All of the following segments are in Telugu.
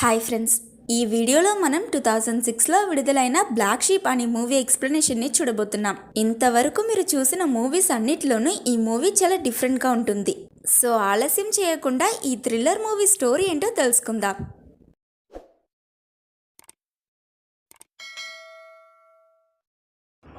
హాయ్ ఫ్రెండ్స్, ఈ వీడియోలో మనం 2006లో విడుదలైన బ్లాక్ షీప్ అనే మూవీ ఎక్స్ప్లెనేషన్ని చూడబోతున్నాం. ఇంతవరకు మీరు చూసిన మూవీస్ అన్నిటిలోనూ ఈ మూవీ చాలా డిఫరెంట్గా ఉంటుంది. సో ఆలస్యం చేయకుండా ఈ థ్రిల్లర్ మూవీ స్టోరీ ఏంటో తెలుసుకుందాం.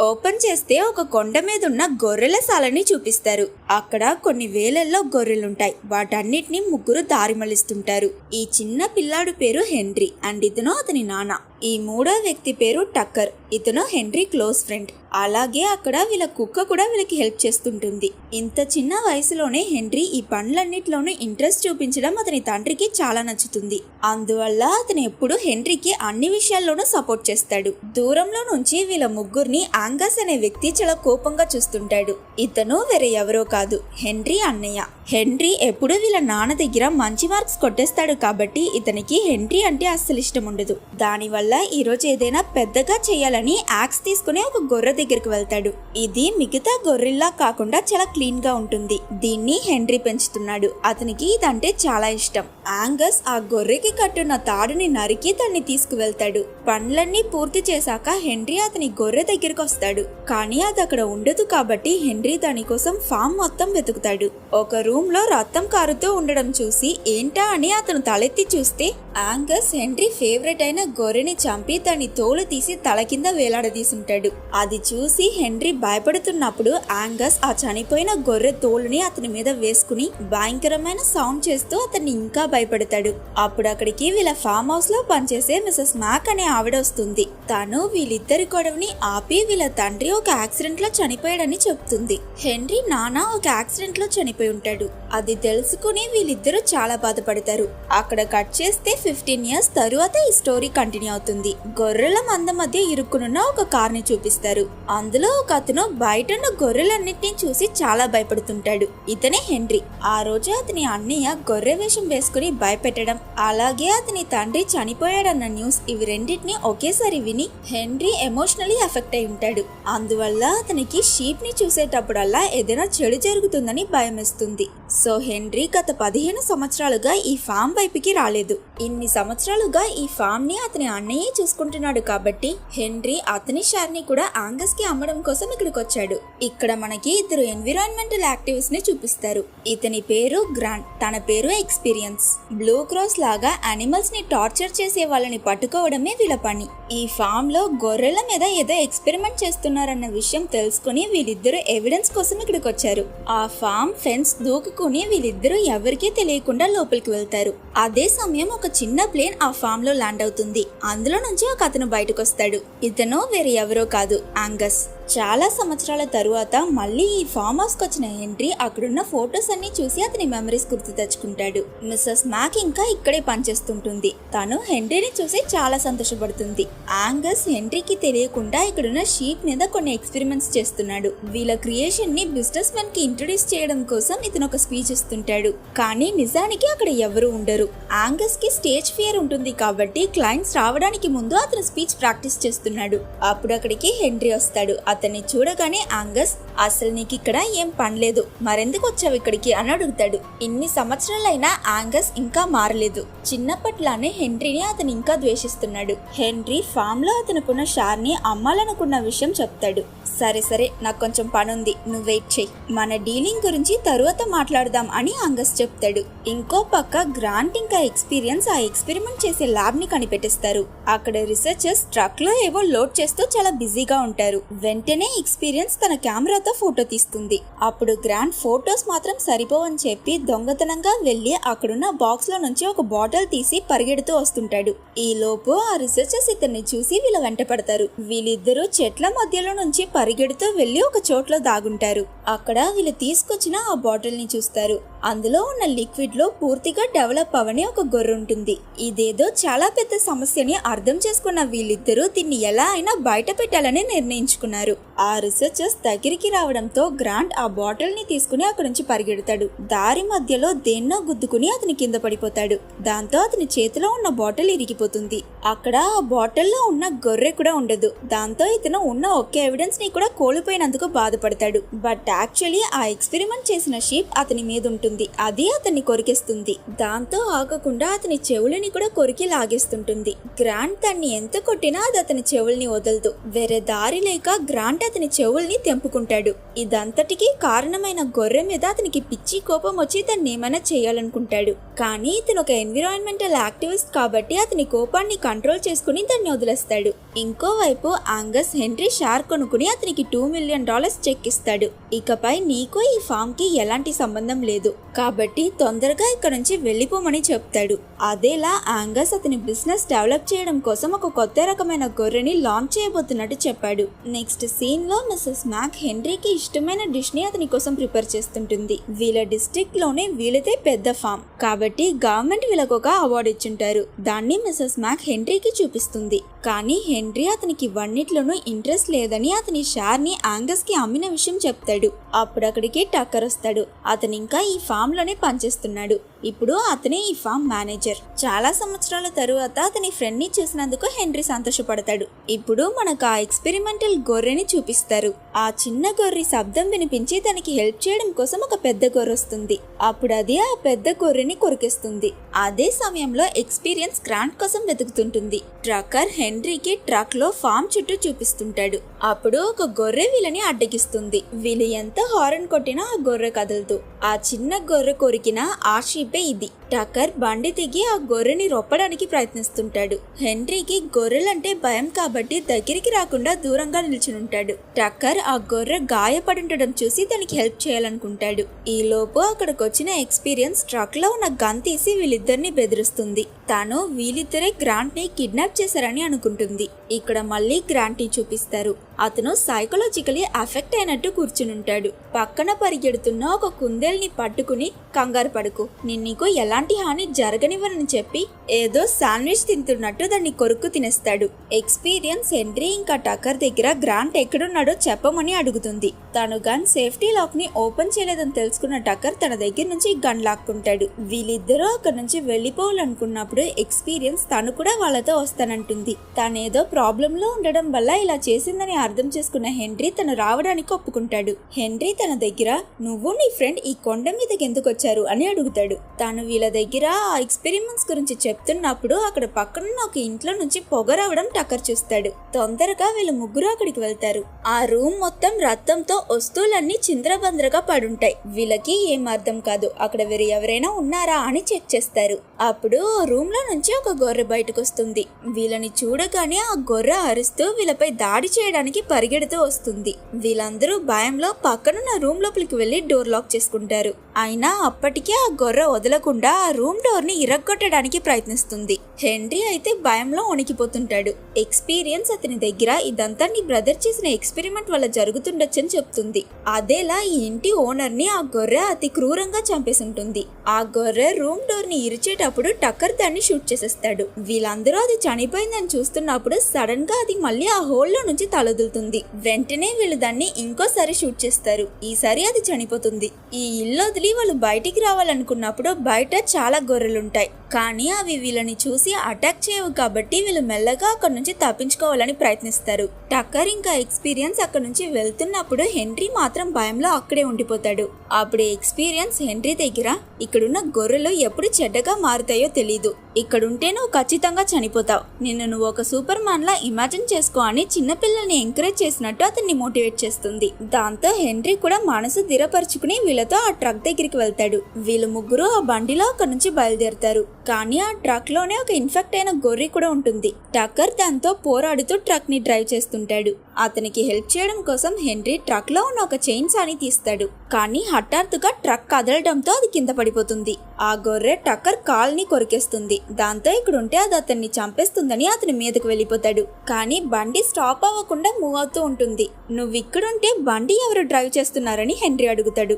ఓపెన్ చేస్తే ఒక కొండ మీద ఉన్న గొర్రెల సాలని చూపిస్తారు. అక్కడ కొన్ని వేలల్లో గొర్రెలుంటాయి. వాటన్నిటిని ముగ్గురు దారి మళ్లిస్తుంటారు. ఈ చిన్న పిల్లాడు పేరు హెన్రీ అండ్ ఇతను అతని నాన్న. ఈ మూడో వ్యక్తి పేరు టక్కర్. ఇతను హెన్రీ క్లోజ్ ఫ్రెండ్. అలాగే అక్కడ వీళ్ళ కుక్క కూడా వీళ్ళకి హెల్ప్ చేస్తుంటుంది. ఇంత చిన్న వయసులోనే హెన్రీ ఈ పనులన్నిటిలోనూ ఇంట్రెస్ట్ చూపించడం అతని తండ్రికి చాలా నచ్చుతుంది. అందువల్ల అతను ఎప్పుడు హెన్రీకి అన్ని విషయాల్లోనూ సపోర్ట్ చేస్తాడు. దూరంలో నుంచి వీళ్ళ ముగ్గురిని యాంగస్ అనే వ్యక్తి చాలా కోపంగా చూస్తుంటాడు. ఇతను వేరే ఎవరో కాదు, హెన్రీ అన్నయ్య. హెన్రీ ఎప్పుడు వీళ్ళ నాన్న దగ్గర మంచి మార్క్స్ కొట్టేస్తాడు కాబట్టి ఇతనికి హెన్రీ అంటే అస్సలు ఇష్టం ఉండదు. దానివల్ల ఈరోజు ఏదైనా పెద్దగా చేయాలని యాక్స్ తీసుకుని ఒక గొర్రె దగ్గరికి వెళ్తాడు. ఇది మిగతా గొర్రెల్లా కాకుండా చాలా క్లీన్ గా ఉంటుంది. దీన్ని హెన్రీ పెంచుతున్నాడు. అతనికి ఇదంటే చాలా ఇష్టం. యాంగస్ ఆ గొర్రెకి కట్టున్న తాడుని నరికి దాన్ని తీసుకువెళ్తాడు. పనులన్నీ పూర్తి చేశాక హెన్రీ అతని గొర్రె దగ్గరికి వస్తాడు. కానీ అది అక్కడ ఉండదు కాబట్టి హెన్రీ దానికోసం ఫామ్ మొత్తం వెతుకుతాడు. ఒక రూమ్ లో రక్తం కారుతూ ఉండడం చూసి ఏంటా అని అతను తలెత్తి చూస్తే యాంగస్ హెన్రీ ఫేవరెట్ అయిన గొర్రెని చంపి దాని తోలు తీసి తల కింద వేలాడదీసుంటాడు. అది చూసి హెన్రీ భయపడుతున్నప్పుడు యాంగస్ ఆ చనిపోయిన గొర్రె తోలుని అతని మీద వేసుకుని భయంకరమైన సౌండ్ చేస్తూ అతన్ని ఇంకా భయపడతాడు. అప్పుడు అక్కడికి వీళ్ళ ఫామ్ హౌస్ లో పనిచేసే మిసెస్ మ్యాక్ అనే ఆవిడ వస్తుంది. తను వీళ్ళిద్దరి గొడవని ఆపి వీళ్ళ తండ్రి ఒక యాక్సిడెంట్ లో చనిపోయాడని చెప్తుంది. హెన్రీ నాన్న ఒక యాక్సిడెంట్ లో చనిపోయి ఉంటాడు. అది తెలుసుకుని వీళ్ళిద్దరూ చాలా బాధపడతారు. అక్కడ కట్ చేస్తే 15 years తరువాత ఈ స్టోరీ కంటిన్యూ అవుతుంది. గొర్రెల మంద మధ్య ఇరుక్కునున్న ఒక కార్ ని చూపిస్తారు. అందులో ఒక అతను బయటన్న గొర్రెలన్నిటిని చూసి చాలా భయపడుతుంటాడు. ఇతనే హెన్రీ. ఆ రోజు అతని అన్నయ్య గొర్రె వేషం వేసుకుని భయపెట్టడం, అలాగే అతని తండ్రి చనిపోయాడన్న న్యూస్, ఇవి రెండింటిని ఒకేసారి విని హెన్రీ ఎమోషనలీ ఎఫెక్ట్ అయి ఉంటాడు. అందువల్ల అతనికి షీప్ ని చూసేటప్పుడల్లా ఏదైనా చెడు జరుగుతుందని భయం వేస్తుంది. సో హెన్రీ గత 15 సంవత్సరాలుగా ఈ ఫామ్ వైపుకి రాలేదు. ఇన్ని సంవత్సరాలుగా ఈ ఫామ్ ని అతని అన్నయ్యే చూసుకుంటున్నాడు కాబట్టి హెన్రీ అతని షేర్ ని కూడా యాంగస్ కి అమ్మడం కోసం ఇక్కడికి వచ్చాడు. ఇక్కడ మనకి ఇద్దరు ఎన్విరాన్మెంటల్ యాక్టివిస్ట్ ని చూపిస్తారు. ఇతని పేరు గ్రాంట్, తన పేరు ఎక్స్పీరియన్స్. బ్లూ క్రాస్ లాగా యానిమల్స్ ని టార్చర్ చేసే వాళ్ళని పట్టుకోవడమే వీళ్ళ పని. ఈ ఫామ్ లో గొర్రెల మీద ఏదో ఎక్స్పెరిమెంట్ చేస్తున్నారన్న విషయం తెలుసుకుని వీళ్ళిద్దరు ఎవిడెన్స్ కోసం ఇక్కడికి వచ్చారు. ఆ ఫామ్ ఫెన్స్ దూకుని వీళ్ళిద్దరూ ఎవరికీ తెలియకుండా లోపలికి వెళ్తారు. అదే సమయం ఒక చిన్న ప్లేన్ ఆ ఫామ్ లో ల్యాండ్ అవుతుంది. అందులో నుంచి ఒక అతను బయటకు వస్తాడు. ఇతను వేరే ఎవరో కాదు, యాంగస్. చాలా సంవత్సరాల తరువాత మళ్ళీ ఈ ఫామ్ హౌస్ కి వచ్చిన హెన్రీ అక్కడున్న ఫొటోస్ అన్ని చూసి అతని మెమరీస్ గుర్తు తెచ్చుకుంటాడు. మిస్సెస్ మ్యాక్ ఇంకా ఇక్కడే పనిచేస్తుంటుంది. తను హెన్రీని చూసి చాలా సంతోషపడుతుంది. యాంగస్ హెన్రీకి తెలియకుండా ఇక్కడున్న షీప్ మీద కొన్ని ఎక్స్పెరిమెంట్స్ చేస్తున్నాడు. వీళ్ళ క్రియేషన్ ని బిజినెస్ మెన్ కి ఇంట్రొడ్యూస్ చేయడం కోసం ఇతను ఒక స్పీచ్ ఇస్తుంటాడు. కానీ నిజానికి అక్కడ ఎవరు ఉండరు. యాంగస్ కి స్టేజ్ ఫియర్ ఉంటుంది కాబట్టి క్లయింట్స్ రావడానికి ముందు అతను స్పీచ్ ప్రాక్టీస్ చేస్తున్నాడు. అప్పుడు అక్కడికి హెన్రీ వస్తాడు. అతన్ని చూడగానే యాంగస్, అసలు నీకు ఇక్కడ ఏం పనిలేదు, మరెందుకు వచ్చావు ఇక్కడికి అని అడుగుతాడు. ఇన్ని సంవత్సరాలైనా యాంగస్ ఇంకా మారలేదు. చిన్నప్పట్లానే హెన్రీని అతను ఇంకా ద్వేషిస్తున్నాడు. హెన్రీ ఫామ్ లో అతనుకున్న షార్ ని అమ్మాలనుకున్న విషయం చెప్తాడు. సరే నాకు కొంచెం పనుంది, నువ్వు వెయిట్ చెయ్యి, మన డీలింగ్ గురించి తరువాత మాట్లాడదాం అని యాంగస్ చెప్తాడు. ఇంకో పక్క గ్రాంట్ ఇంకా ఎక్స్పీరియన్స్ ఆ ఎక్స్పెరిమెంట్ చేసే ల్యాబ్ ని కనిపెట్టిస్తారు. అక్కడ రీసెర్చర్స్ ట్రక్ లో ఏవో లోడ్ చేస్తూ చాలా బిజీగా ఉంటారు. వెంటనే ఎక్స్పీరియన్స్ తన కెమెరాతో ఫోటో తీస్తుంది. అప్పుడు గ్రాంట్ ఫోటోస్ మాత్రం సరిపోవని చెప్పి దొంగతనంగా వెళ్లి అక్కడున్న బాక్స్ లో నుంచి ఒక బాటిల్ తీసి పరిగెడుతూ వస్తుంటాడు. ఈ లోపు ఆ రీసెర్చర్స్ ఇతన్ని చూసి వీళ్ళ వెంట పడతారు. వీళ్ళిద్దరూ చెట్ల మధ్యలో నుంచి పరిగెడుతూ వెళ్లి ఒక చోట్లో దాగుంటారు. అక్కడ వీళ్ళు తీసుకొచ్చిన ఆ బాటిల్ ని చూస్తారు. అందులో ఉన్న లిక్విడ్ లో పూర్తిగా డెవలప్ అవని ఒక గొర్రె ఉంటుంది. ఇదేదో చాలా పెద్ద సమస్యని అర్థం చేసుకున్న వీళ్ళిద్దరూ దీన్ని ఎలా అయినా బయట పెట్టాలని నిర్ణయించుకున్నారు. ఆ రీసెర్చర్స్ దగ్గరికి రావడంతో గ్రాంట్ ఆ బాటిల్ ని తీసుకుని అక్కడి నుంచి పరిగెడతాడు. దారి మధ్యలో దేన్నో గుద్దుకుని అతని కింద పడిపోతాడు. దాంతో అతని చేతిలో ఉన్న బాటిల్ ఇరిగిపోతుంది. అక్కడ ఆ బాటిల్లో ఉన్న గొర్రె కూడా ఉండదు. దాంతో ఇతను ఉన్న ఒకే ఎవిడెన్స్ ని కూడా కోల్పోయినందుకు బాధపడతాడు. బట్ యాక్చువల్లీ ఆ ఎక్స్పెరిమెంట్ చేసిన షీప్ అతని మీద ఉంటుంది. అది అతన్ని కొరికేస్తుంది. దాంతో ఆగకుండా అతని చెవులని కూడా కొరికి లాగేస్తుంటుంది. గ్రాంట్ దాన్ని ఎంత కొట్టినా అది అతని చెవుల్ని వదలదు. వేరే దారి లేక గ్రాంట్ అతని చెవుల్ని తెంపుకుంటాడు. ఇదంతటికీ కారణమైన గొర్రె మీద అతనికి పిచ్చి కోపం వచ్చి దాన్ని ఏమైనా చేయాలనుకుంటాడు. కానీ ఇతను ఒక ఎన్విరాన్మెంటల్ యాక్టివిస్ట్ కాబట్టి అతని కోపాన్ని కంట్రోల్ చేసుకుని దాన్ని వదిలేస్తాడు. ఇంకోవైపు యాంగస్ హెన్రీ షేర్ కొనుక్కుని అతనికి $2 మిలియన్ చెక్ ఇస్తాడు. ఇకపై నీకు ఈ ఫామ్ కి ఎలాంటి సంబంధం లేదు కాబట్టి తొందరగా ఇక్కడ నుంచి వెళ్ళిపోమని చెప్తాడు. అదేలా యాంగస్ అతని బిజినెస్ డెవలప్ చేయడం కోసం ఒక కొత్త రకమైన గొర్రెని లాంచ్ చేయబోతున్నట్టు చెప్పాడు. నెక్స్ట్ సీన్ లో మిసెస్ మ్యాక్ హెన్రీకి ఇష్టమైన డిష్ ని అతని కోసం ప్రిపేర్ చేస్తుంటుంది. వీళ్ళ డిస్ట్రిక్ట్ లోనే వీళ్ళదే పెద్ద ఫామ్ కాబట్టి గవర్నమెంట్ వీళ్ళకు ఒక అవార్డు ఇచ్చుంటారు. దాన్ని మిసెస్ మ్యాక్ హెన్రీకి చూపిస్తుంది. కానీ హెన్రీ అతనికి ఇవన్నిట్లోనూ ఇంట్రెస్ట్ లేదని అతని షేర్ ని యాంగస్ కి అమ్మిన విషయం చెప్తాడు. అప్పుడు అక్కడికి టక్కర్ వస్తాడు. అతను ఇంకా ఈ ఫామ్ లోనే పనిచేస్తున్నాడు. ఇప్పుడు అతనే ఈ ఫామ్ మేనేజర్. చాలా సంవత్సరాల తరువాత అతని ఫ్రెండ్ ని చూసినందుకు హెన్రీ సంతోషపడతాడు. ఇప్పుడు మనకు ఆ ఎక్స్పెరిమెంటల్ గొర్రెని చూపిస్తారు. ఆ చిన్న గొర్రె శబ్దం వినిపించి దానికి హెల్ప్ చేయడం కోసం ఒక పెద్ద గొర్రె వస్తుంది. అప్పుడు అది ఆ పెద్ద గొర్రెని కొరికేస్తుంది. అదే సమయంలో ఎక్స్పీరియన్స్ గ్రాంట్ కోసం వెతుకుతుంటుంది. ట్రక్కర్ హెన్రీకి ట్రక్ లో ఫామ్ చుట్టూ చూపిస్తుంటాడు. అప్పుడు ఒక గొర్రె వీళ్ళని అడ్డగిస్తుంది. వీళ్ళు ఎంత హారన్ కొట్టినా ఆ గొర్రె కదలదు. ఆ చిన్న గొర్రె కొరికిన ఆ షీపే ఇది. టక్కర్ బండి దిగి ఆ గొర్రెని రొప్పడానికి ప్రయత్నిస్తుంటాడు. హెన్రీకి గొర్రెలంటే భయం కాబట్టి దగ్గరికి రాకుండా దూరంగా నిల్చునుంటాడు. టక్కర్ ఆ గొర్రె గాయపడి ఉండడం చూసి దానికి హెల్ప్ చేయాలనుకుంటాడు. ఈ లోపు అక్కడికి వచ్చిన ఎక్స్పీరియన్స్ ట్రక్ లో ఉన్న గన్ తీసి వీళ్ళిద్దరిని బెదిరిస్తుంది. తాను వీళ్ళిద్దరే గ్రాంట్ ని కిడ్నాప్ చేశారని అనుకుంటుంది. ఇక్కడ మళ్ళీ గ్రాంట్ ని చూపిస్తారు. అతను సైకలాజికలీ అఫెక్ట్ అయినట్టు కూర్చునుంటాడు. పక్కన పరిగెడుతున్న ఒక కుందేల్ని పట్టుకుని కంగారు పడుకు, నేను నీకు ఎలాంటి హాని జరగనివ్వనని చెప్పి ఏదో శాండ్విచ్ తింటున్నట్టు దాన్ని కొరుక్కు తినేస్తాడు. ఎక్స్పీరియన్స్ హెన్రీ ఇంకా టక్కర్ దగ్గర గ్రాంట్ ఎక్కడున్నాడో చెప్పమని అడుగుతుంది. తను గన్ సేఫ్టీ లాక్ ని ఓపెన్ చేయలేదని తెలుసుకున్న టక్కర్ తన దగ్గర నుంచి గన్ లాక్కుంటాడు. వీళ్ళిద్దరూ అక్కడ నుంచి వెళ్ళిపోవాలనుకున్నప్పుడు ఎక్స్పీరియన్స్ తను కూడా వాళ్ళతో వస్తానంటుంది. తనేదో ప్రాబ్లం లో ఉండడం వల్ల ఇలా చేసిందని అర్థం చేసుకున్న హెన్రీ తను రావడానికి ఒప్పుకుంటాడు. హెన్రీ తన దగ్గర నువ్వు నీ ఫ్రెండ్ ఈ కొండ మీదకి ఎందుకు వచ్చారు అని అడుగుతాడు. తను వీళ్ళ దగ్గర ఆ ఎక్స్పెరిమెంట్స్ గురించి చెప్తున్నప్పుడు అక్కడ పక్కనున్న ఒక ఇంట్లో నుంచి పొగ రావడం టక్కర్ చూస్తాడు. తొందరగా వీళ్ళు ముగ్గురు అక్కడికి వెళ్తారు. ఆ రూమ్ మొత్తం రక్తంతో వస్తువులన్నీ చింద్రబంద్రగా పడుంటాయి. వీళ్ళకి ఏం అర్థం కాదు. అక్కడ వేరే ఎవరైనా ఉన్నారా అని చెక్ చేస్తారు. అప్పుడు రూమ్ లో నుంచి ఒక గొర్రె బయటకు వస్తుంది. వీళ్ళని చూడగానే ఆ గొర్రె అరుస్తూ వీళ్ళపై దాడి చేయడానికి పరిగెడుతూ వస్తుంది. వీళ్ళందరూ భయంలో పక్కనున్న రూమ్ లోపలికి వెళ్లి డోర్ లాక్ చేసుకుంటారు. అయినా అప్పటికే ఆ గొర్రె వదలకుండా ఆ రూమ్ డోర్ ని ఇరగ్గొట్టడానికి ప్రయత్నిస్తుంది. హెన్రీ అయితే భయంలో వణికిపోతుంటాడు. ఎక్స్పీరియన్స్ అతని దగ్గర ఇదంతా నీ బ్రదర్ చేసిన ఎక్స్పెరిమెంట్ వల్ల జరుగుతుండొచ్చని చెప్తుంది. అదేలా ఈ ఇంటి ఓనర్ ని ఆ గొర్రె అతి క్రూరంగా చంపేసుంటుంది. ఆ గొర్రె రూమ్ డోర్ ని ఇరిచేటప్పుడు టక్కర్ దాన్ని షూట్ చేసేస్తాడు. వీళ్ళందరూ అది చనిపోయిందని చూస్తున్నప్పుడు సడన్ గా అది మళ్ళీ ఆ హోల్ లో నుంచి తలొదులుతుంది. వెంటనే వీళ్ళు దాన్ని ఇంకోసారి షూట్ చేస్తారు. ఈసారి అది చనిపోతుంది. ఈ ఇల్లు వదిలి వాళ్ళు బయటికి రావాలనుకున్నప్పుడు బయట చాలా గొర్రెలుంటాయి. కానీ అవి వీళ్ళని చూసి అటాక్ చేయవు కాబట్టి వీళ్ళు మెల్లగా అక్కడ నుంచి తప్పించుకోవాలని ప్రయత్నిస్తారు. టక్కర్ ఇంకా ఎక్స్పీరియన్స్ అక్కడ నుంచి వెళ్తున్నప్పుడు హెన్రీ మాత్రం భయంలో అక్కడే ఉండిపోతాడు. అప్పుడు ఎక్స్పీరియన్స్ హెన్రీ దగ్గర ఇక్కడున్న గొర్రెలు ఎప్పుడు చెడ్డగా మారుతాయో తెలీదు. ఇక్కడుంటే నువ్వు ఖచ్చితంగా చనిపోతావు. నిన్ను నువ్వు ఒక సూపర్ మ్యాన్ లా ఇమాజిన్ చేసుకో అని చిన్నపిల్లల్ని ఎంకరేజ్ చేసినట్టు అతన్ని మోటివేట్ చేస్తుంది. దాంతో హెన్రీ కూడా మనసు దిరపరుచుకుని వీళ్ళతో ఆ ట్రక్ దగ్గరికి వెళ్తాడు. వీళ్ళు ముగ్గురు ఆ బండిలో అక్కడ నుంచి బయలుదేరుతారు. కానీ ఆ ట్రక్ లోనే ఒక ఇన్ఫెక్ట్ అయిన గొర్రె కూడా ఉంటుంది. టక్కర్ దాంతో పోరాడుతూ ట్రక్ ని డ్రైవ్ చేస్తుంటాడు. అతనికి హెల్ప్ చేయడం కోసం హెన్రీ ట్రక్ లో ఉన్న ఒక చైన్ సాని తీస్తాడు. కానీ హఠాత్తుగా ట్రక్ కదలడంతో అది కింద పడిపోతుంది. ఆ గొర్రె టక్కర్ కాల్ని కొరికేస్తుంది. దాంతో ఇక్కడుంటే అది అతన్ని చంపేస్తుందని అతని మీదకు వెళ్ళిపోతాడు. కానీ బండి స్టాప్ అవ్వకుండా మూవ్ అవుతూ ఉంటుంది. నువ్వు ఇక్కడుంటే బండి ఎవరు డ్రైవ్ చేస్తున్నారని హెన్రీ అడుగుతాడు.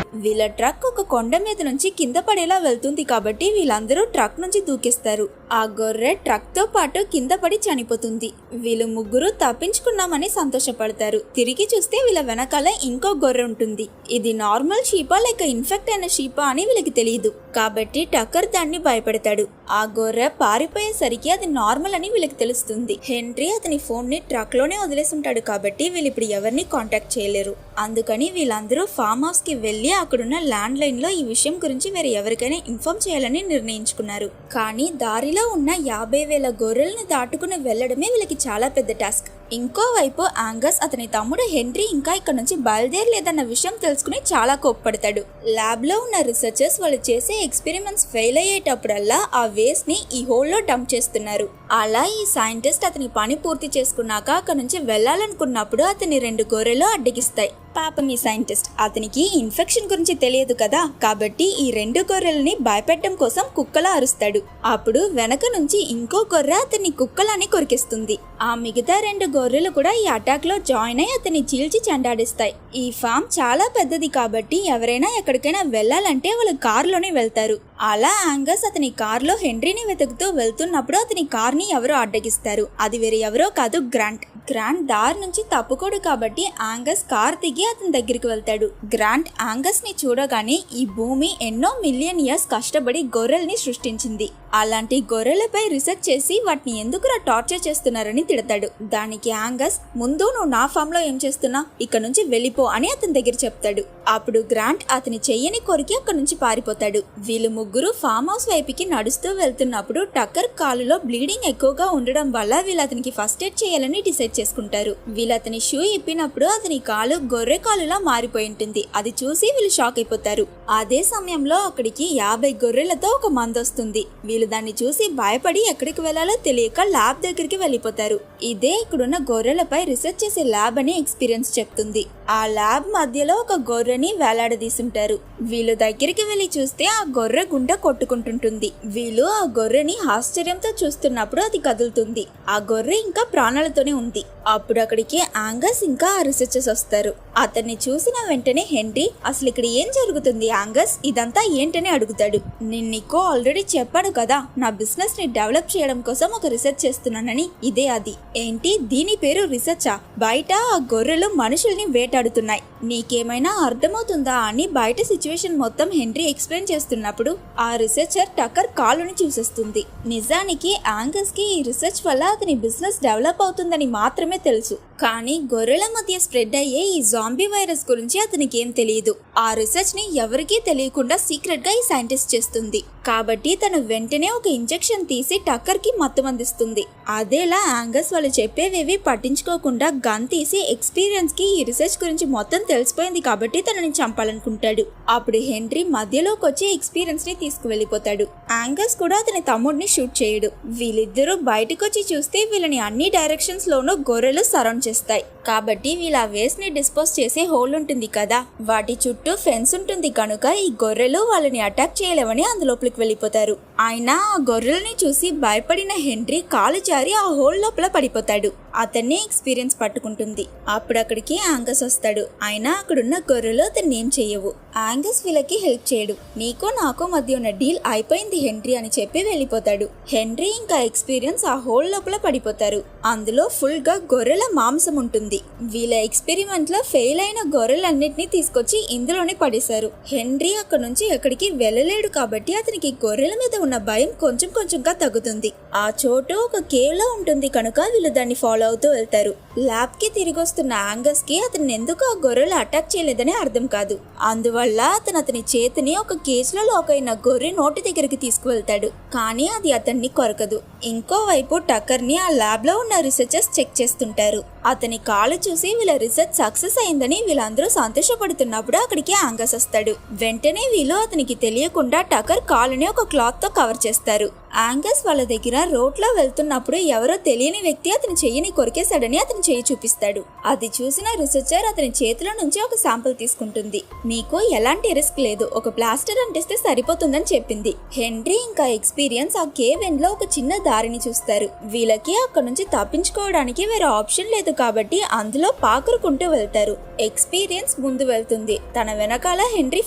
వీళ్ళ ట్రక్ ఒక కొండ మీద నుంచి కింద పడేలా వెళ్తుంది కాబట్టి వీళ్ళందరూ ట్రక్ నుంచి దూకేస్తారు. ఆ గొర్రె ట్రక్ తో పాటు కింద పడి చనిపోతుంది. వీళ్ళు ముగ్గురు తప్పించుకున్నామని సంతోషపడతారు. తిరిగి చూస్తే వీళ్ళ వెనకాల ఇంకో గొర్రె ఉంటుంది. ఇది నార్మల్ షీపా లేక ఇన్ఫెక్ట్ అయిన షీపా అని వీళ్ళకి తెలియదు. కాబట్టి టక్కర్ దాన్ని భయపెడతాడు. ఆ గొర్రె పారిపోయేసరికి అది నార్మల్ అని వీళ్ళకి తెలుస్తుంది. హెన్రీ అతని ఫోన్ ని ట్రక్ లోనే వదిలేసి ఉంటాడు కాబట్టి వీళ్ళు ఇప్పుడు ఎవరిని కాంటాక్ట్ చేయలేరు. అందుకని వీళ్ళందరూ ఫామ్ హౌస్ కి వెళ్లి అక్కడున్న ల్యాండ్ లైన్ లో ఈ విషయం గురించి వేరే ఎవరికైనా ఇన్ఫార్మ్ చేయాలని నిర్ణయించుకున్నారు. కానీ దారిలో ఉన్న 50,000 గొర్రెలను దాటుకుని వెళ్లడమే వీళ్ళకి చాలా పెద్ద టాస్క్. ఇంకోవైపు యాంగస్ అతని తమ్ముడు హెన్రీ ఇంకా ఇక్కడ నుంచి బయలుదేరలేదన్న విషయం తెలుసుకుని చాలా కోప్పడతాడు. ల్యాబ్ లో ఉన్న రీసెర్చర్స్ వాళ్ళు చేసే ఎక్స్పెరిమెంట్స్ ఫెయిల్ అయ్యేటప్పుడల్లా ఆ వేస్ట్ ని ఈ హోల్ లో డంప్ చేస్తున్నారు. అలా ఈ సైంటిస్ట్ అతని పని పూర్తి చేసుకున్నాక అక్కడ నుంచి వెళ్లాలనుకున్నప్పుడు అతని 2 గొర్రెలు అడ్డగిస్తాయి. పాపం ఈ సైంటిస్ట్ అతనికి ఇన్ఫెక్షన్ గురించి తెలియదు కదా, కాబట్టి ఈ 2 గొర్రెలని భయపెట్టడం కోసం కుక్కలా అరుస్తాడు. అప్పుడు వెనక నుంచి ఇంకో గొర్రె అతన్ని కుక్కలని కొరికిస్తుంది. ఆ మిగతా 2 గొర్రెలు కూడా ఈ అటాక్ లో జాయిన్ అయి అతన్ని చీల్చి చెండాడిస్తాయి. ఈ ఫామ్ చాలా పెద్దది కాబట్టి ఎవరైనా ఎక్కడికైనా వెళ్లాలంటే వాళ్ళు కారులోనే వెళ్తారు. అలా యాంగస్ అతని కారులో హెన్రీని వెతుకుతూ వెళ్తున్నప్పుడు అతని కార్ని ఎవరో అడ్డగిస్తారు. అది వేరే ఎవరో కాదు, గ్రాంట్ దారి నుంచి తప్పుకోడు కాబట్టి యాంగస్ కార్ దిగి అతని దగ్గరికి వెళ్తాడు. గ్రాంట్ యాంగస్ ని చూడగానే ఈ భూమి ఎన్నో మిలియన్ ఇయర్స్ కష్టపడి గొర్రెల్ని సృష్టించింది. అలాంటి గొర్రెలపై రీసెర్చ్ చేసి వాటిని ఎందుకురా టార్చర్ చేస్తున్నారని తిడతాడు. దానికి యాంగస్, ముందు నువ్వు నా ఫామ్ లో ఏం చేస్తున్నా, ఇక్కడ నుంచి వెళ్ళిపో అని అతని దగ్గర చెప్తాడు. అప్పుడు గ్రాంట్ అతని చెయ్యని కొరికి అక్కడ నుంచి పారిపోతాడు. వీళ్ళు ముగ్గురు ఫామ్ హౌస్ వైపుకి నడుస్తూ వెళ్తున్నప్పుడు టక్కర్ కాలులో బ్లీడింగ్ ఎక్కువగా ఉండడం వల్ల వీళ్ళు అతనికి ఫస్ట్ ఎయిడ్ చేయాలని డిసైడ్ చేసుకుంటారు. వీళ్ళు అతని షూ ఇప్పినప్పుడు అతని కాలు గొర్రె కాలులా మారిపోయి ఉంటుంది. అది చూసి వీళ్ళు షాక్ అయిపోతారు. అదే సమయంలో అక్కడికి 50 గొర్రెలతో ఒక మంద వస్తుంది. వీళ్ళు దాన్ని చూసి భయపడి ఎక్కడికి వెళ్లాలో తెలియక ల్యాబ్ దగ్గరికి వెళ్ళిపోతారు. ఇదే ఇక్కడున్న గొర్రెలపై రీసెర్చ్ చేసే ల్యాబ్ అని ఎక్స్పీరియన్స్ చెప్తుంది. ఆ ల్యాబ్ మధ్యలో ఒక గొర్రెని వేలాడదీసుంటారు. వీళ్ళు దగ్గరికి వెళ్లి చూస్తే ఆ గొర్రె గుండె కొట్టుకుంటుంటుంది. వీళ్ళు ఆ గొర్రెని ఆశ్చర్యంతో చూస్తున్నప్పుడు అది కదులుతుంది. ఆ గొర్రె ఇంకా ప్రాణాలతోనే ఉంది. అప్పుడు అక్కడికి యాంగస్ ఇంకా ఆ రీసెర్చర్స్ వస్తారు. అతన్ని చూసిన వెంటనే హెన్రీ, అసలు ఇక్కడ ఏం జరుగుతుంది యాంగస్, ఇదంతా ఏంటని అడుగుతాడు. నేను నీకు ఆల్రెడీ చెప్పాడు కదా, నా బిజినెస్ ని డెవలప్ చేయడం కోసం ఒక రీసెర్చ్ చేస్తున్నానని. ఇదే అది. ఏంటి దీని పేరు రీసెర్చా? బయట ఆ గొర్రెలు మనుషుల్ని వేటాడుతున్నాయి, నీకేమైనా అర్థమవుతుందా అని బయట సిచ్యువేషన్ మొత్తం హెన్రీ ఎక్స్ప్లెయిన్ చేస్తున్నప్పుడు ఆ రీసెర్చర్ టక్కర్ కాలుని చూసేస్తుంది. నిజానికి యాంగస్ కి ఈ రీసెర్చ్ వల్ల అతని బిజినెస్ డెవలప్ అవుతుందని మాత్రమే తెలుసు. కానీ గొర్రెల మధ్య స్ప్రెడ్ అయ్యే ఈ జాంబీ వైరస్ గురించి అతనికి ఏం తెలియదు. ఆ రీసెర్చ్ ని ఎవరికీ తెలియకుండా సీక్రెట్ గా ఈ సైంటిస్ట్ చేస్తుంది. కాబట్టి తను వెంటనే ఒక ఇంజెక్షన్ తీసి టక్కర్ కి మత్తు అందిస్తుంది. అదేలా యాంగస్ వాళ్ళు చెప్పేవేవి పట్టించుకోకుండా గన్ తీసి ఎక్స్పీరియన్స్ కి ఈ రీసెర్చ్ గురించి మొత్తం తెలిసిపోయింది కాబట్టి తనని చంపాలనుకుంటాడు. అప్పుడు హెన్రీ మధ్యలోకి వచ్చి ఎక్స్పీరియన్స్ ని తీసుకువెళ్లిపోతాడు. యాంగస్ కూడా అతని తమ్ముడిని షూట్ చేయడు. వీళ్ళిద్దరూ బయటకు వచ్చి చూస్తే వీళ్ళని అన్ని డైరెక్షన్స్ లోనూ గొర్రెలు సరౌండ్ చేస్తాయి. కాబట్టి వీళ్ళ వేస్ట్ ని డిస్పోజ్ చేసే హోల్ ఉంటుంది కదా, వాటి చుట్టూ ఫెన్స్ ఉంటుంది కనుక ఈ గొర్రెలు వాళ్ళని అటాక్ చేయలేవని అందులోపలికి వెళ్ళిపోతారు. అయినా ఆ గొర్రెల్ని చూసి భయపడిన హెన్రీ కాలు జారి ఆ హోల్ లోపల పడిపోతాడు. అతన్ని ఎక్స్పీరియన్స్ పట్టుకుంటుంది. అప్పుడు అక్కడికి యాంగస్ వస్తాడు. అయినా అక్కడున్న గొర్రెలు అతన్ని ఏం చెయ్యవు. యాంగస్ వీళ్ళకి హెల్ప్ చేయడు. నీకు నాకు మధ్య ఉన్న డీల్ అయిపోయింది హెన్రీ అని చెప్పి వెళ్ళిపోతాడు. హెన్రీ ఇంకా ఎక్స్పీరియన్స్ ఆ హోల్ లోపల పడిపోతారు. అందులో ఫుల్ గా గొర్రెల మాంసం ఉంటుంది. వీళ్ళ ఎక్స్పెరిమెంట్ లో ఫెయిల్ అయిన గొర్రెలన్నిటిని తీసుకొచ్చి ఇందులోనే పడేశారు. హెన్రీ అక్కడ నుంచి ఎక్కడికి వెళ్ళలేడు కాబట్టి అతనికి గొర్రెల మీద ఉన్న భయం కొంచెం కొంచెంగా తగ్గుతుంది. ఆ చోటు ఒక కేవ్ లో ఉంటుంది కనుక వీళ్ళు దాన్ని ఫాలో అవుతూ వెళ్తారు. ల్యాబ్ కి తిరిగి వస్తున్న యాంగస్ కి అతను ఎందుకు ఆ గొర్రెలు అటాక్ చేయలేదని అర్థం కాదు. అందువల్ల అతని చేతిని ఒక కేజ్ లో లాక్ అయిన గొర్రె నోటి దగ్గరికి తీసుకువెళ్తాడు. కానీ అది అతన్ని కొరకదు. ఇంకోవైపు టక్కర్ ని ఆ ల్యాబ్ లో ఉన్న రీసెర్చర్స్ చెక్ చేస్తుంటారు. అతని కాలు చూసి వీళ్ళ రీసెర్చ్ సక్సెస్ అయిందని వీళ్ళందరూ సంతోషపడుతున్నప్పుడు అక్కడికి యాంగస్ వస్తాడు. వెంటనే వీళ్ళు అతనికి తెలియకుండా టక్కర్ కాలుని ఒక క్లాత్ తో కవర్ చేస్తారు. యాంగస్ వాళ్ళ దగ్గర రోడ్ లో వెళ్తున్నప్పుడు ఎవరో తెలియని వ్యక్తి అతని చెయ్యిని కొరికేశాడని అతనికి అతని చేయి చూపిస్తాడు. అది చూసిన రీసెర్చర్ అతని చేతిలో నుంచి ఒక శాంపుల్ తీసుకుంటుంది. మీకు ఎలాంటి రిస్క్ లేదు, ఒక ప్లాస్టర్ అంటిస్తే సరిపోతుందని చెప్పింది. హెన్రీ ఇంకా ఎక్స్పీరియన్స్ ఆ కేవ్ ఎండ్ లో ఒక చిన్న దారిని చూస్తారు. వీళ్ళకి అక్కడ నుంచి తప్పించుకోవడానికి వేరే ఆప్షన్ లేదు కాబట్టి అందులో పాకురుకుంటూ వెళ్తారు. ఎక్స్పీరియన్స్ ముందు వెళ్తుంది, తన వెనకాల హెన్రీ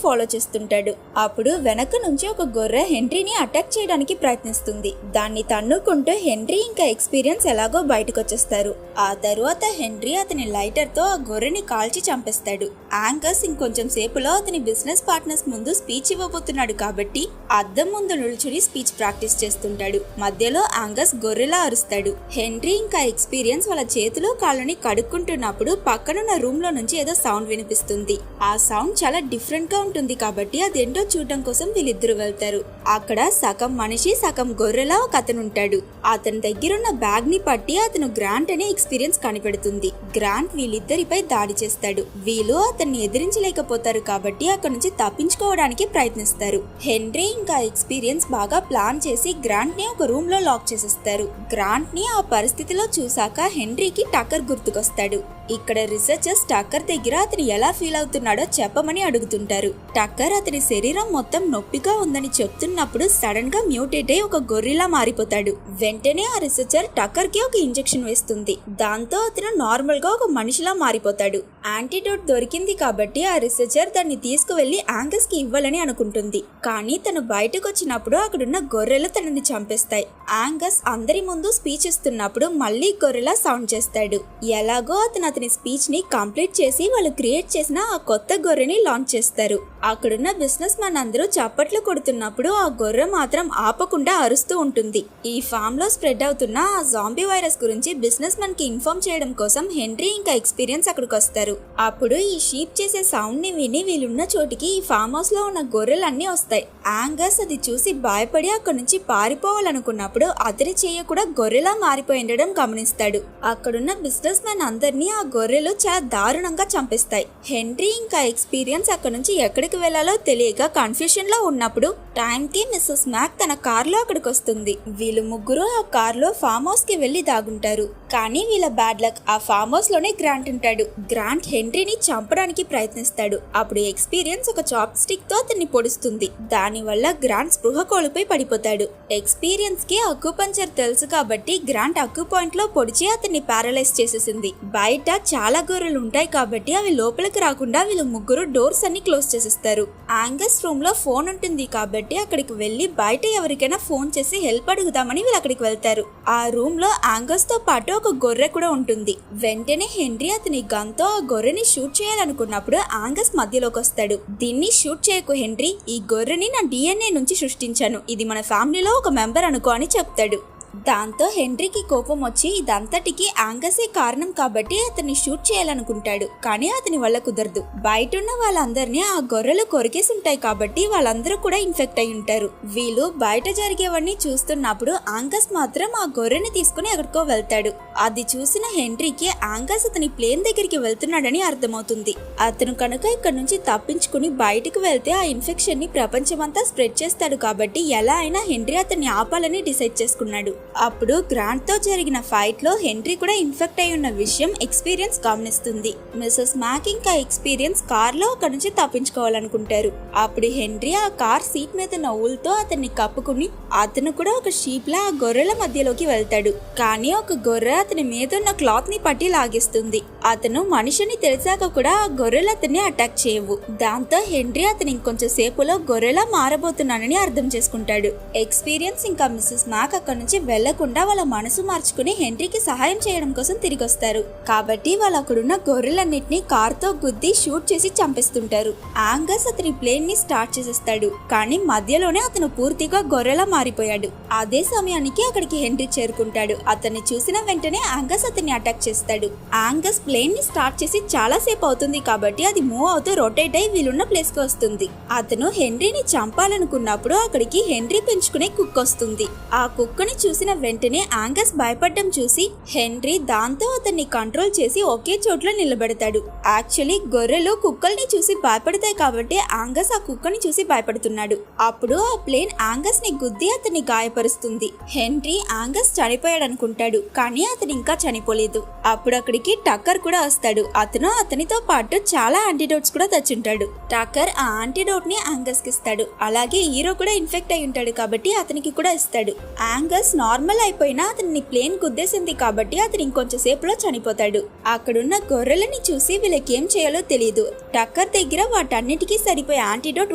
ఫాలో చేస్తుంటాడు. అప్పుడు వెనక నుంచి ఒక గొర్రె హెన్రీని అటాక్ చేయడానికి ప్రయత్నిస్తుంది. దాన్ని తన్నుకుంటూ హెన్రీ ఇంకా ఎక్స్పీరియన్స్ ఎలాగో బయటకు వచ్చేస్తారు. ఆ తరువాత హెన్రీ అతని లైటర్ తో ఆ గొర్రెని కాల్చి చంపేస్తాడు. యాంగస్ ఇంకొంచెం సేపులో అతని బిజినెస్ పార్ట్నర్స్ ముందు స్పీచ్ ఇవ్వబోతున్నాడు కాబట్టి అద్దం ముందు నిల్చుని స్పీచ్ ప్రాక్టీస్ చేస్తుంటాడు. మధ్యలో యాంగస్ గొర్రెలా అరుస్తాడు. హెన్రీ ఇంకా ఎక్స్పీరియన్స్ వాళ్ళ చేతిలో కాళ్ళని కడుక్కుంటున్నప్పుడు పక్కనున్న రూమ్ లో నుంచి ఏదో సౌండ్ వినిపిస్తుంది. ఆ సౌండ్ చాలా డిఫరెంట్ గా ఉంటుంది కాబట్టి అదేంటో చూడడం కోసం వీళ్ళిద్దరు వెళ్తారు. అక్కడ సగం మనిషి సగం గొర్రెలా ఒక అతను ఉంటాడు. అతని దగ్గరున్న బ్యాగ్ ని పట్టి అతను గ్రాంట్ అనే ఎక్స్పీరియన్స్ కనిపెడుతుంది. గ్రాంట్ వీళ్ళిద్దరిపై దాడి చేస్తాడు. వీళ్ళు అతన్ని ఎదిరించలేకపోతారు కాబట్టి అక్కడ నుంచి తప్పించుకోవడానికి ప్రయత్నిస్తారు. హెన్రీ ఇంకా ఎక్స్పీరియన్స్ బాగా ప్లాన్ చేసి గ్రాంట్ ని ఒక రూమ్ లో లాక్ చేసేస్తారు. గ్రాంట్ ని ఆ పరిస్థితిలో చూసాక హెన్రీకి టక్కర్ గుర్తుకొస్తాడు. ఇక్కడ రీసెర్చర్స్ టక్కర్ దగ్గర అతను ఎలా ఫీల్ అవుతున్నాడో చెప్పమని అడుగుతుంటారు. టక్కర్ అతని శరీరం మొత్తం నొప్పిగా ఉందని చెప్తున్నప్పుడు సడన్ గా మ్యూటేట్ అయి ఒక గొర్రెలా మారిపోతాడు. వెంటనే ఆ రీసెర్చర్ టక్కర్ కి ఒక ఇంజెక్షన్ వేస్తుంది. దాంతో అతను నార్మల్ గా ఒక మనిషిలా మారిపోతాడు. యాంటీడోట్ దొరికింది కాబట్టి ఆ రీసెర్చర్ దాన్ని తీసుకువెళ్లి యాంగస్ కి ఇవ్వాలని అనుకుంటుంది. కానీ తను బయటకు వచ్చినప్పుడు అక్కడున్న గొర్రెలు తనని చంపేస్తాయి. యాంగస్ అందరి ముందు స్పీచ్ ఇస్తున్నప్పుడు మళ్ళీ గొర్రెలా సౌండ్ చేస్తాడు. ఎలాగో అతను అతని స్పీచ్ ని కంప్లీట్ చేసి వాళ్ళు క్రియేట్ చేసిన ఆ కొత్త గొర్రెని లాంచ్ చేస్తారు. అక్కడున్న బిజినెస్ మ్యాన్ అందరూ చప్పట్లు కొడుతున్నప్పుడు ఆ గొర్రె మాత్రం ఆపకుండా అరుస్తూ ఉంటుంది. ఈ ఫామ్ లో స్ప్రెడ్ అవుతున్న ఆ జాంబీ వైరస్ గురించి బిజినెస్ మ్యాన్ కి ఇన్ఫార్మ్ చేయడం కోసం హెన్రీ ఇంకా ఎక్స్పీరియన్స్ అక్కడికి వస్తారు. అప్పుడు ఈ షీప్ చేసే సౌండ్ ని విని వీళ్ళున్న చోటికి ఈ ఫామ్ హౌస్ లో ఉన్న గొర్రెలన్నీ వస్తాయి. యాంగస్ అది చూసి భయపడి అక్కడి నుంచి పారిపోవాలనుకున్నప్పుడు అతని చెయ్యి కూడా గొర్రెలా మారిపోయి ఉండడం గమనిస్తాడు. అక్కడున్న బిజినెస్ మ్యాన్ అందరినీ ఆ గొర్రెలు చాలా దారుణంగా చంపేస్తాయి. హెన్రీ ఇంకా ఎక్స్పీరియన్స్ అక్కడ నుంచి ఎక్కడికి వెళ్లాలో తెలియక కన్ఫ్యూషన్ లో ఉన్నప్పుడు టైం కి మిస్సెస్ మ్యాక్ తన కార్ లో అక్కడికి వస్తుంది. వీళ్ళు ముగ్గురు ఆ కార్ లో ఫామ్ హౌస్ కి వెళ్లి దాగుంటారు. కానీ వీళ్ళ బ్యాడ్ లక్, ఆ ఫామ్ హౌస్ లోనే గ్రాంట్ ఉంటాడు. గ్రాంట్ హెన్రీని చంపడానికి ప్రయత్నిస్తాడు. అప్పుడు ఎక్స్పీరియన్స్ ఒక చాప్ స్టిక్ తో అతన్ని పొడుస్తుంది. దాని వల్ల గ్రాంట్ స్పృహ కోల్పోయి పడిపోతాడు. ఎక్స్పీరియన్స్ కి అక్యుపంచర్ తెలుసు కాబట్టి గ్రాంట్ అక్యు పాయింట్ లో పొడిచి అతన్ని పారలైజ్ చేసేసింది. బయట చాలా గొర్రెలు ఉంటాయి కాబట్టి అవి లోపలికి రాకుండా వీళ్ళు ముగ్గురు డోర్స్ అన్ని క్లోజ్ చేసేస్తారు. యాంగస్ రూమ్ లో ఫోన్ ఉంటుంది కాబట్టి అక్కడికి వెళ్లి బయట ఎవరికైనా ఫోన్ చేసి హెల్ప్ అడుగుదామని వీళ్ళు అక్కడికి వెళ్తారు. ఆ రూమ్ లో యాంగస్ తో పాటు ఒక గొర్రె కూడా ఉంటుంది. వెంటనే హెన్రీ అతని గన్ తో ఆ గొర్రెని షూట్ చేయాలనుకున్నప్పుడు యాంగస్ మధ్యలోకి వస్తాడు. దీన్ని షూట్ చేయకు హెన్రీ, ఈ గొర్రెని నా DNA నుంచి సృష్టించాను, ఇది మన ఫ్యామిలీలో ఒక మెంబర్ అనుకో అని చెప్తాడు. దాంతో హెన్రీకి కోపం వచ్చి ఇదంతటికి యాంగసే కారణం కాబట్టి అతన్ని షూట్ చేయాలనుకుంటాడు. కానీ అతని వల్ల కుదరదు. బయట ఉన్న వాళ్ళందరినీ ఆ గొర్రెలు కొరికేసి ఉంటాయి కాబట్టి వాళ్ళందరూ కూడా ఇన్ఫెక్ట్ అయి ఉంటారు. వీళ్ళు బయట జరిగేవన్నీ చూస్తున్నప్పుడు యాంగస్ మాత్రం ఆ గొర్రెని తీసుకుని ఎక్కడికో వెళ్తాడు. అది చూసిన హెన్రీకి యాంగస్ అతని ప్లేన్ దగ్గరికి వెళ్తున్నాడని అర్థమవుతుంది. అతను కనుక ఇక్కడ నుంచి తప్పించుకుని బయటకు వెళ్తే ఆ ఇన్ఫెక్షన్ ని ప్రపంచమంతా స్ప్రెడ్ చేస్తాడు కాబట్టి ఎలా అయినా హెన్రీ అతన్ని ఆపాలని డిసైడ్ చేసుకున్నాడు. అప్పుడు గ్రాంట్ తో జరిగిన ఫైట్ లో హెన్రీ కూడా ఇన్ఫెక్ట్ అయి ఉన్న విషయం ఎక్స్పీరియన్స్ గమనిస్తుంది. మిస్సెస్ మ్యాక్ ఇంకా ఎక్స్పీరియన్స్ కార్ లో అక్కడ నుంచి తప్పించుకోవాలనుకుంటారు. అప్పుడు హెన్రీ ఆ కార్ సీట్ మీద నవ్వులతో అతన్ని కప్పుకుని అతను కూడా ఒక షీప్ లా ఆ గొర్రెల మధ్యలోకి వెళ్తాడు. కానీ ఒక గొర్రె అతని మీద ఉన్న క్లాత్ ని పట్టి లాగేస్తుంది. అతను మనిషిని తెలిసాక కూడా ఆ గొర్రెలు అతన్ని అటాక్ చేయవు. దాంతో హెన్రీ అతను ఇంకొంచెం సేపులో గొర్రెలా మారబోతున్నానని అర్థం చేసుకుంటాడు. ఎక్స్పీరియన్స్ ఇంకా మిస్సెస్ మ్యాక్ అక్కడ నుంచి వెళ్లకుండా వాళ్ళ మనసు మార్చుకుని హెన్రీకి సహాయం చేయడం కోసం తిరిగి వస్తారు. కాబట్టి వాళ్ళు అక్కడున్న గొర్రెలన్నిటిని కార్ తో గుద్ది షూట్ చేసి చంపేస్తుంటారు. యాంగస్ అతని ప్లేన్ ని స్టార్ట్ చేసేస్తాడు. కానీ మధ్యలోనే అతను పూర్తిగా గొర్రెలా మారిపోయాడు. అదే సమయానికి అక్కడికి హెన్రీ చేరుకుంటాడు. అతన్ని చూసిన వెంటనే యాంగస్ అతన్ని అటాక్ చేస్తాడు. యాంగస్ ప్లేన్ ని స్టార్ట్ చేసి చాలా సేపు అవుతుంది కాబట్టి అది మూవ్ అవుతూ రొటేట్ అయి వీళ్ళున్న ప్లేస్ కి వస్తుంది. అతను హెన్రీని చంపాలనుకున్నప్పుడు అక్కడికి హెన్రీ పెంచుకునే కుక్క వస్తుంది. ఆ కుక్కని చూసిన వెంటనే యాంగస్ భయపడడం చూసి హెన్రీ దాంతో అతన్ని కంట్రోల్ చేసి ఒకే చోట్ల నిలబెడతాడు. యాక్చువల్లీ గొర్రెలు కుక్కల్ని చూసి భయపడతాయి కాబట్టి యాంగస్ ఆ కుక్కని చూసి భయపడుతున్నాడు. అప్పుడు ఆ ప్లేన్ యాంగస్ ని గుద్ది అతన్ని గాయపరుస్తుంది. హెన్రీ యాంగస్ చనిపోయాడు అనుకుంటాడు, కానీ అతను ఇంకా చనిపోలేదు. అప్పుడు అక్కడికి టక్కర్ కూడా వస్తాడు. అతను అతనితో పాటు చాలా యాంటీడోట్స్ కూడా తెచ్చుంటాడు. టక్కర్ ఆ యాంటీడోట్ ని యాంగస్ కి ఇస్తాడు. అలాగే హీరో కూడా ఇన్ఫెక్ట్ అయి ఉంటాడు కాబట్టి అతనికి కూడా ఇస్తాడు. యాంగస్ నార్మల్ అయిపోయినా అతన్ని ప్లేన్ గుద్దేసింది కాబట్టి అతను ఇంకొంచెం సేపులో చనిపోతాడు. అక్కడున్న గొర్రెలని చూసి వీళ్ళకి ఏం చేయాలో తెలియదు. టక్కర్ దగ్గర వాటన్నిటికీ సరిపోయే యాంటీడోట్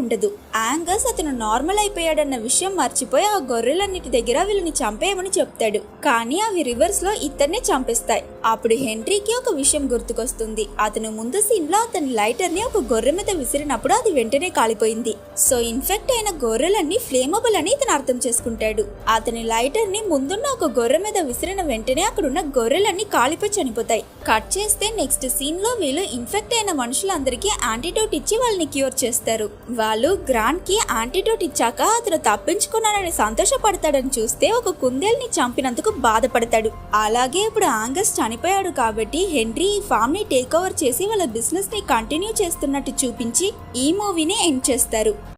ఉండదు. యాంగస్ అతను నార్మల్ అయిపోయాడన్న విషయం మర్చిపోయి ఆ గొర్రెలన్నిటి దగ్గర వీళ్ళని చంపేయమని చెప్తాడు. కానీ అవి రివర్స్ లో ఇతన్నే చంపేస్తాయి. అప్పుడు హెన్రీకి ఒక విషయం గుర్తుకొస్తుంది. అతను ముందు సీన్ లో అతని లైటర్ ని ఒక గొర్రె మీద విసిరినప్పుడు అది వెంటనే కాలిపోయింది. సో ఇన్ఫెక్ట్ అయిన గొర్రెలన్నీ ఫ్లేమబుల్ అని ఇతను అర్థం చేసుకుంటాడు. అతని లైటర్ ని ముందున్న ఒక గొర్రె మీద విసిరిన వెంటనే అక్కడున్న గొర్రెలన్నీ కాలిపోయి చనిపోతాయి. కట్ చేస్తే నెక్స్ట్ సీన్ లో వీళ్ళు ఇన్ఫెక్ట్ అయిన మనుషులందరికీ యాంటీడోట్ ఇచ్చి వాళ్ళని క్యూర్ చేస్తారు. వాళ్ళు గ్రాండ్ కి యాంటీడోట్ ఇచ్చాక అతను తప్పించుకున్నానని సంతోషపడతాడని చూస్తే ఒక కుందేల్ని చంపినందుకు బాధపడతాడు. అలాగే ఇప్పుడు యాంగస్ చనిపోయాడు కాబట్టి హెన్రీ ఈ ఫామ్ ని టేక్ ఓవర్ చేసి వాళ్ళ బిజినెస్ ని కంటిన్యూ చేస్తున్నట్టు చూపించి ఈ మూవీని ఎండ్ చేస్తారు.